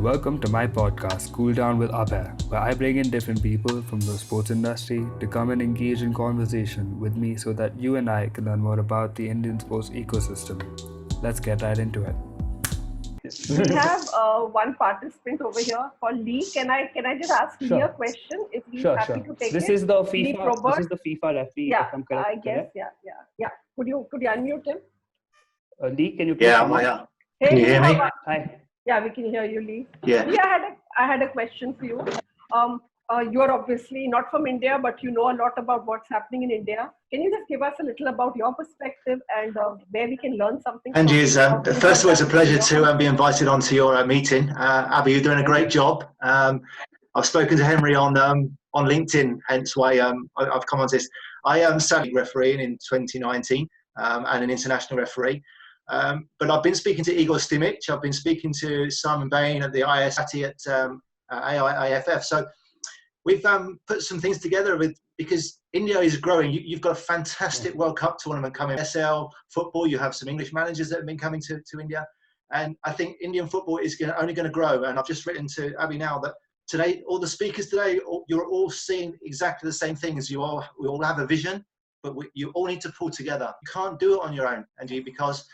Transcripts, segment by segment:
Welcome to my podcast, Cool Down with Abhay, where I bring in different people from the sports industry to come and engage in conversation with me so that you and I can learn more about the Indian sports ecosystem. Let's get right into it. We have one participant over here called Lee. Can I just ask Lee a Sure. question if he's Sure, happy sure. to take This it? is the Lee FIFA. Probert. This is the FIFA referee. Yeah, If I'm correct. I guess. Correct? Yeah. Could you unmute him? Lee, can you please Yeah, come on? Hey, Can you Lee, hear me? Hi. Yeah, we can hear you, Lee. Yeah. Lee, I had a question for you. You're obviously not from India, but you know a lot about what's happening in India. Can you just give us a little about your perspective and where we can learn something? And from is, how things first of all, are it's a done pleasure in to your be invited onto your meeting. Abby, you're doing a great job. I've spoken to Henry on LinkedIn, hence why I've come on to this. I am starting refereeing in 2019 and an international referee. But I've been speaking to Igor Stimic, I've been speaking to Simon Bain at the ISAT at AIFF. So we've put some things together because India is growing. You've got a fantastic World Cup tournament coming. SL football, you have some English managers that have been coming to India. And I think Indian football is only going to grow. And I've just written to Abby now that today, all the speakers today, you're all seeing exactly the same things. We all have a vision, but you all need to pull together. You can't do it on your own, Angie, because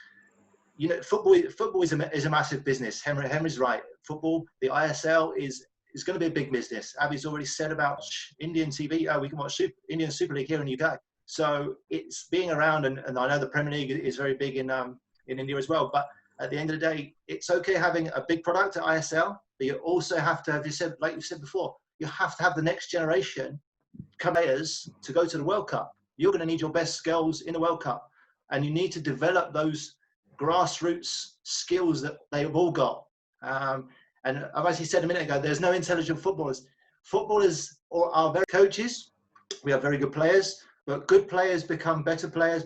you know, football is a massive business. Henry's right. Football, the ISL is going to be a big business. Abby's already said about Indian TV. We can watch Indian Super League here in the UK. So it's being around, and I know the Premier League is very big in India as well. But at the end of the day, it's okay having a big product at ISL, but you also have to, like you said before, you have to have the next generation players to go to the World Cup. You're going to need your best girls in the World Cup, and you need to develop those grassroots skills that they've all got. And I've actually said a minute ago, there's no intelligent footballers. Footballers are very coaches. We have very good players, but good players become better players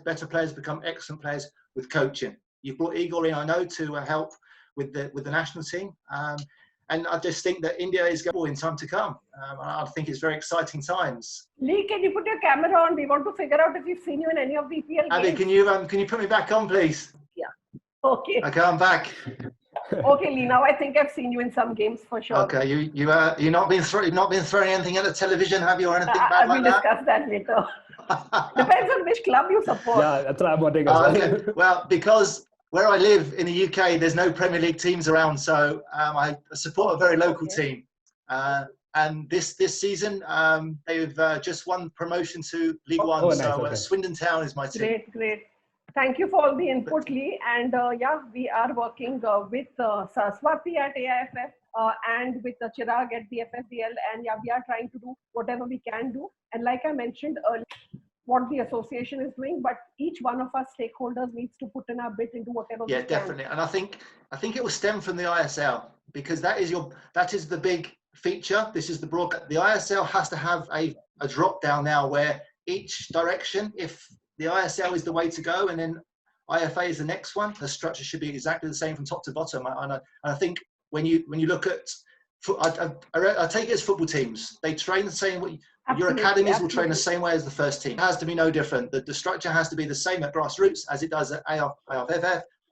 become excellent players with coaching. You've brought Igor in, I know, to help with the national team. And I just think that India is going in time to come. I think it's very exciting times. Lee, can you put your camera on? We want to figure out if we've seen you in any of the EPL games. Abby, can you put me back on, please? Yeah. Okay. Okay, I'm back. Okay, Lee. Now I think I've seen you in some games for sure. Okay, you've not been throwing anything at the television, have you, or anything bad like We'll discuss that later. Depends on which club you support. Yeah, that's what I'm wanting. Okay. Well, because where I live in the UK, there's no Premier League teams around, so I support a very local team. And this season, they've just won promotion to League One. Nice, so okay. Swindon Town is my team. Great. Thank you for all the input, Lee. And we are working with Saraswati at AIFF and with Chirag at the FSDL. And we are trying to do whatever we can do. And like I mentioned earlier, what the association is doing, but each one of us stakeholders needs to put in our bit into whatever we can. Definitely. And I think it will stem from the ISL, because that is the big feature. This is the broadcast. The ISL has to have a drop down now where each direction, if the ISL is the way to go, and then IFA is the next one, the structure should be exactly the same from top to bottom. And I think when you look at, I take it as football teams, they train the same way. Your academies will train the same way as the first team. It has to be no different. The structure has to be the same at grassroots as it does at IFF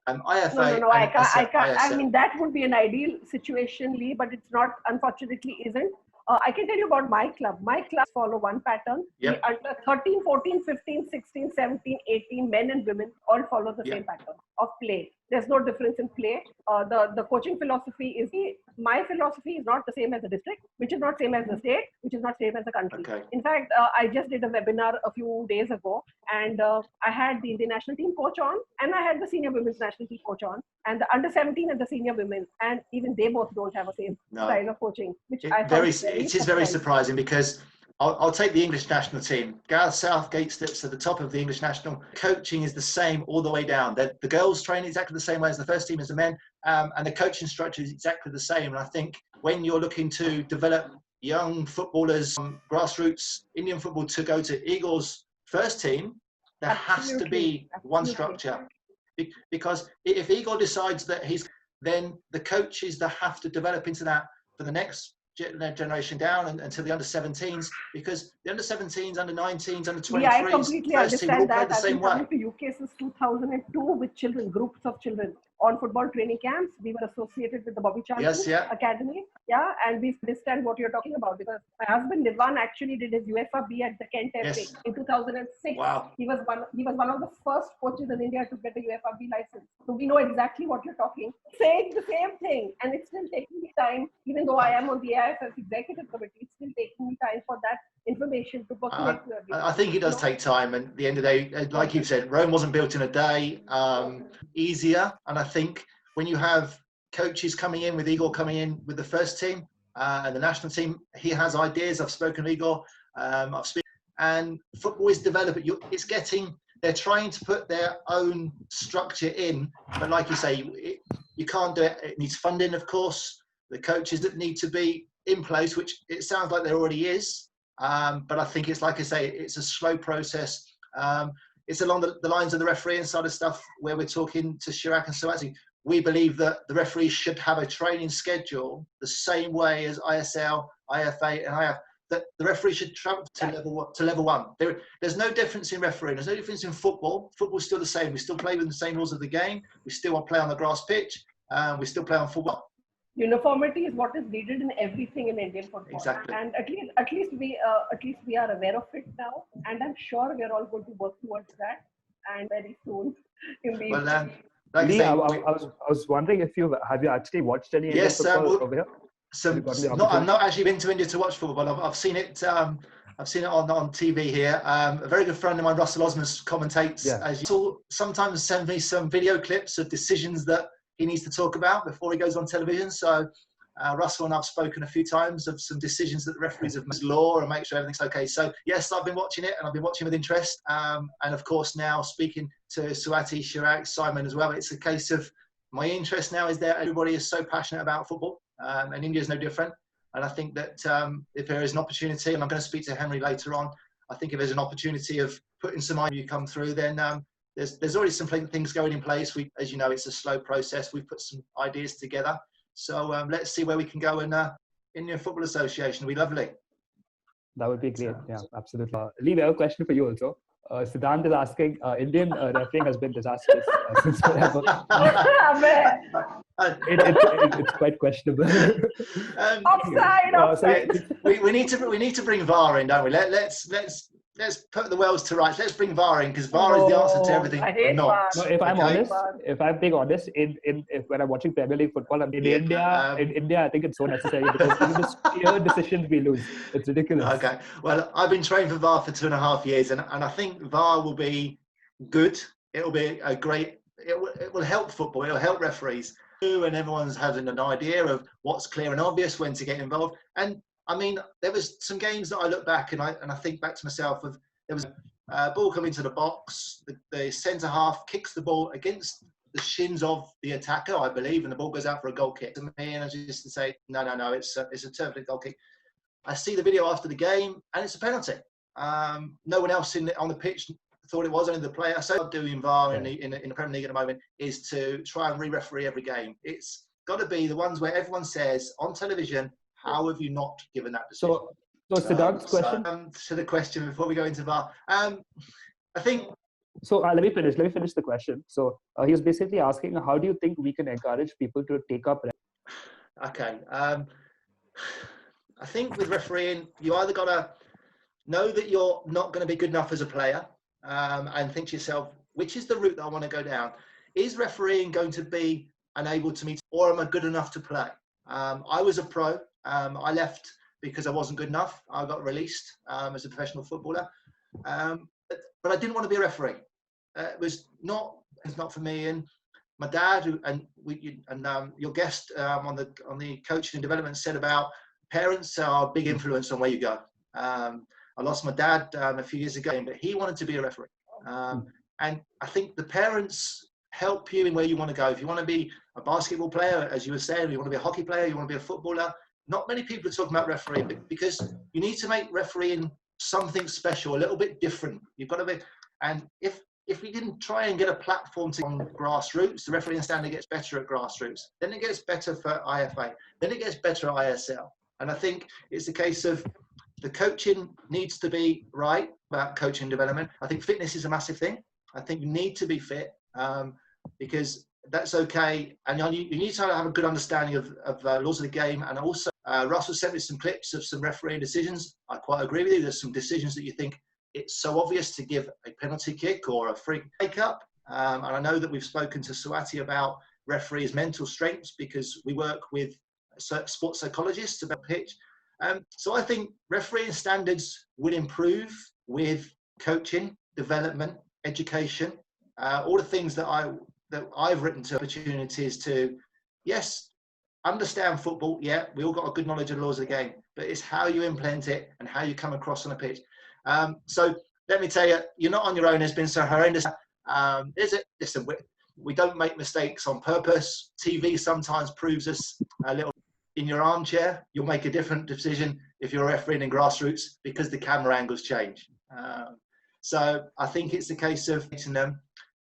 and IFA. No, I can't. I mean, that would be an ideal situation, Lee, but it's not, unfortunately, isn't. I can tell you about my club. My clubs follow one pattern. Yep. The under 13, 14, 15, 16, 17, 18, men and women all follow the same pattern of play. There's no difference in play. The coaching philosophy is, my philosophy is not the same as the district, which is not same as the state, which is not same as the country. Okay. In fact, I just did a webinar a few days ago, and I had the Indian national team coach on, and I had the senior women's national team coach on, and the under 17 and the senior women, and even they both don't have the same style of coaching, which it is very surprising, because I'll take the English national team. Gareth Southgate steps to the top of the English national. Coaching is the same all the way down. The girls train exactly the same way as the first team as the men, and the coaching structure is exactly the same. And I think when you're looking to develop young footballers, grassroots Indian football to go to Eagles first team, there has to be one structure. Because if Igor decides that then the coaches that have to develop into that for the next generation down until the under 17s, because the under 17s, under 19s, under 23s, I completely understand that. the same I've been coming to UK since 2002 with children, groups of children. on football training camps. We were associated with the Bobby Charlton Yes, yeah. Academy. Yeah, and we understand what you're talking about because my husband Nirvan actually did his UEFA B at the Kent FA Yes. in 2006. Wow. He was one of the first coaches in India to get a UEFA B license. So we know exactly what you're talking. Saying the same thing, and it's still taking me time, even though I am on the AIFF executive committee, it's still taking me time for that information to percolate to everyone. I think it does take time, and at the end of the day, like you've said, Rome wasn't built in a day. Easier, and I think when you have coaches coming in, with Igor coming in with the first team and the national team, he has ideas. I've spoken to Igor. And football is developing. They're trying to put their own structure in, but like you say, you can't do it. It needs funding, of course. The coaches that need to be in place, which it sounds like there already is. But I think it's like I say, it's a slow process. It's along the lines of the refereeing side of stuff where we're talking to Chirac and Suati. We believe that the referees should have a training schedule the same way as ISL, IFA, and IF. That the referee should travel to level one. There's no difference in refereeing. There's no difference in football. Football's still the same. We still play with the same rules of the game. We still play on the grass pitch. We still play on football. Uniformity is what is needed in everything in Indian football. Exactly. And at least we are aware of it now, and I'm sure we're all going to work towards that. And very soon, like Lee, I was wondering if have you actually watched any Indian football over here? I've not actually been to India to watch football, but I've seen it. I've seen it on TV here. A very good friend of mine, Russell Osmond, commentates. Yeah. As you sometimes send me some video clips of decisions that he needs to talk about before he goes on television. So Russell and I've spoken a few times of some decisions that the referees have made law and make sure everything's okay. So yes, I've been watching it, and I've been watching with interest. And of course now speaking to Suati, Chirac, Simon as well, it's a case of my interest now is that everybody is so passionate about football, and India is no different. And I think that if there is an opportunity, and I'm going to speak to Henry later on, I think if there's an opportunity of putting some ideas come through, then there's already some things going in place. As you know, it's a slow process. We've put some ideas together. So let's see where we can go in Indian Football Association. It'll be lovely. That would be great. Yeah, absolutely. Lee, we have a question for you also. Siddhant is asking, Indian refereeing has been disastrous since forever. It's quite questionable. Offside. We need to bring VAR in, don't we? Let's put the worlds to rights. Let's bring VAR in, because VAR is the answer to everything. I hate VAR. No, if I'm honest, when I'm watching Premier League football, in India, I think it's so necessary, because even the steer decisions we lose, it's ridiculous. Okay, well, I've been trained for VAR for 2.5 years, and I think VAR will be good. It'll be a great. It will help football. It'll help referees, and everyone's having an idea of what's clear and obvious, when to get involved. And I mean, there was some games that I look back and I think back to myself of, there was a ball coming to the box, the centre half kicks the ball against the shins of the attacker, I believe, and the ball goes out for a goal kick. To me, and I just say, no, it's a terrible goal kick. I see the video after the game, and it's a penalty. No one else on the pitch thought it was, only the player. So I'm doing VAR in the Premier League at the moment is to try and re-referee every game. It's got to be the ones where everyone says on television, how have you not given that decision? So Siddharth's question. To the question before we go into VAR, I think. So let me finish the question. So he was basically asking, how do you think we can encourage people to take up? Okay. I think with refereeing, you either got to know that you're not going to be good enough as a player, and think to yourself, which is the route that I want to go down? Is refereeing going to be unable to meet, or am I good enough to play? I was a pro. I left because I wasn't good enough. I got released as a professional footballer, but I didn't want to be a referee. It's not for me. And my dad your guest on the coaching and development said about parents are a big influence on where you go. I lost my dad a few years ago, but he wanted to be a referee, and I think the parents help you in where you want to go. If you want to be a basketball player, as you were saying, you want to be a hockey player, you want to be a footballer. Not many people are talking about refereeing, because you need to make refereeing something special, a little bit different. You've got to be, and if we didn't try and get a platform on grassroots, the refereeing standard gets better at grassroots. Then it gets better for IFA. Then it gets better at ISL. And I think it's a case of the coaching needs to be right about coaching development. I think fitness is a massive thing. I think you need to be fit, because that's okay. And you need to have a good understanding of laws of the game. And also, Russell sent me some clips of some refereeing decisions. I quite agree with you. There's some decisions that you think it's so obvious to give a penalty kick or a free take up. And I know that we've spoken to Swati about referees' mental strengths because we work with sports psychologists about pitch. So I think refereeing standards will improve with coaching, development, education, all the things that I've written to opportunities to, yes, understand football. Yeah, we all got a good knowledge of the laws of the game, but it's how you implement it and how you come across on a pitch. So let me tell you, you're not on your own. It's been so horrendous. Listen, we don't make mistakes on purpose. TV sometimes proves us a little. In your armchair, you'll make a different decision if you're refereeing in grassroots because the camera angles change. So I think it's a case of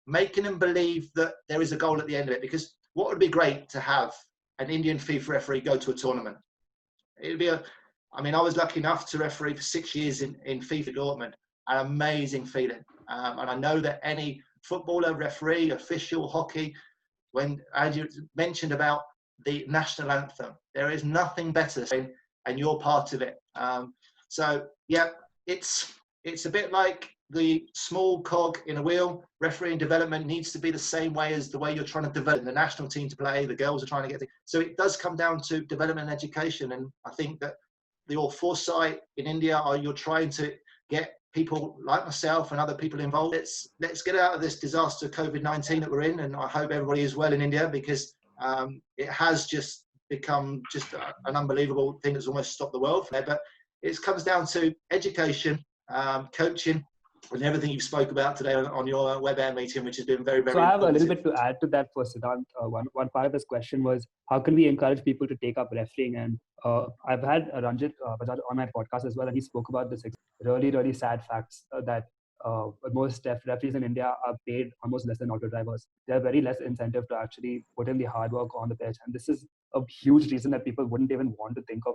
making them believe that there is a goal at the end of it. Because what would be great to have an Indian FIFA referee go to a tournament? It'd be I was lucky enough to referee for 6 years in FIFA Dortmund. An amazing feeling. And I know that any footballer, referee, official, hockey, when as you mentioned about the national anthem, there is nothing better, and you're part of it. So yeah, it's a bit like the small cog in a wheel. Refereeing development needs to be the same way as the way you're trying to develop the national team to play. The girls are trying to get so it does come down to development and education. And I think that your foresight in India you're trying to get people like myself and other people involved. Let's get out of this disaster COVID-19 that we're in, and I hope everybody is well in India because it has just become just an unbelievable thing that's almost stopped the world from there. But it comes down to education, coaching, and everything you spoke about today on your WebAir meeting, which has been very, very So I have a little informative. bit to add to that for Siddhant. One part of this question was, how can we encourage people to take up refereeing? And I've had Ranjit Bajaj on my podcast as well, and he spoke about this really, really sad facts that most referees in India are paid almost less than auto drivers. They have very less incentive to actually put in the hard work on the pitch. And this is a huge reason that people wouldn't even want to think of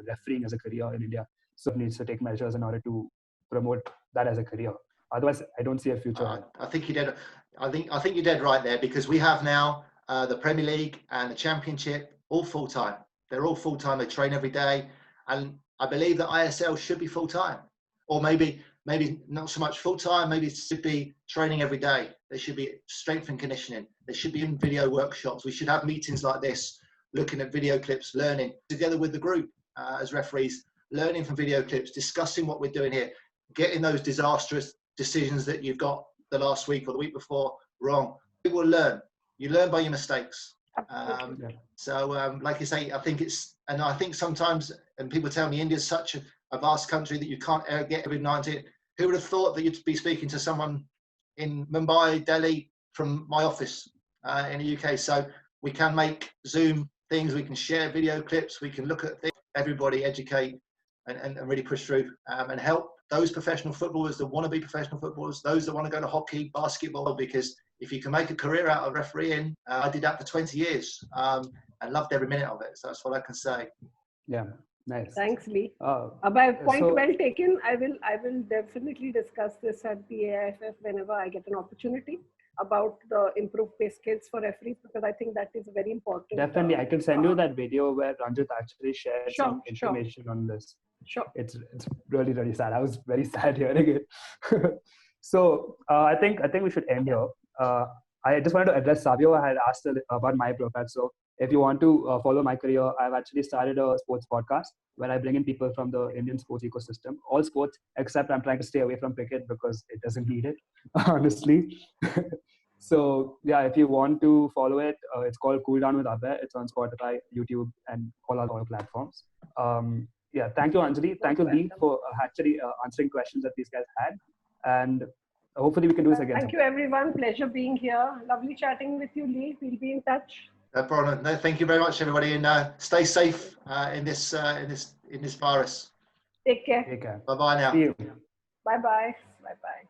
refereeing as a career in India. So it needs to take measures in order to promote that as a career. Otherwise, I don't see a future. I think you did. I think you're dead right there because we have now the Premier League and the Championship all full time. They're all full time. They train every day, and I believe that ISL should be full time, or maybe not so much full time. Maybe it should be training every day. There should be strength and conditioning. There should be in video workshops. We should have meetings like this, looking at video clips, learning together with the group as referees, learning from video clips, discussing what we're doing here, getting those disastrous decisions that you've got the last week or the week before wrong. You will learn. You learn by your mistakes. So, like you say, I think sometimes, and people tell me India's such a vast country that you can't get COVID-19. Who would have thought that you'd be speaking to someone in Mumbai, Delhi, from my office in the UK? So we can make Zoom things, we can share video clips, we can look at things, everybody educate and really push through and help those professional footballers that want to be professional footballers, those that want to go to hockey, basketball, because if you can make a career out of refereeing, I did that for 20 years and loved every minute of it. So that's what I can say. Yeah, nice. Thanks, Lee. Point well taken. I will definitely discuss this at the AIFF whenever I get an opportunity about the improved pay scales for referees, because I think that is very important. Definitely. I can send you that video where Ranjit actually shared some information on this. Sure. It's really, really sad. I was very sad hearing it. So I think we should end here. I just wanted to address Savio. I had asked about my profile. So if you want to follow my career, I've actually started a sports podcast where I bring in people from the Indian sports ecosystem, all sports, except I'm trying to stay away from cricket because it doesn't need it, honestly. So yeah, if you want to follow it, it's called Cool Down with Abhay. It's on Spotify, YouTube, and all other platforms. Yeah, thank you, Anjali. Thank you, Lee, for actually answering questions that these guys had. And hopefully we can do this again. Thank you, everyone. Pleasure being here. Lovely chatting with you, Lee. We'll be in touch. No problem. No, thank you very much, everybody, and stay safe in this virus. Take care. Take care. Bye bye now. See you. Bye bye. Bye bye.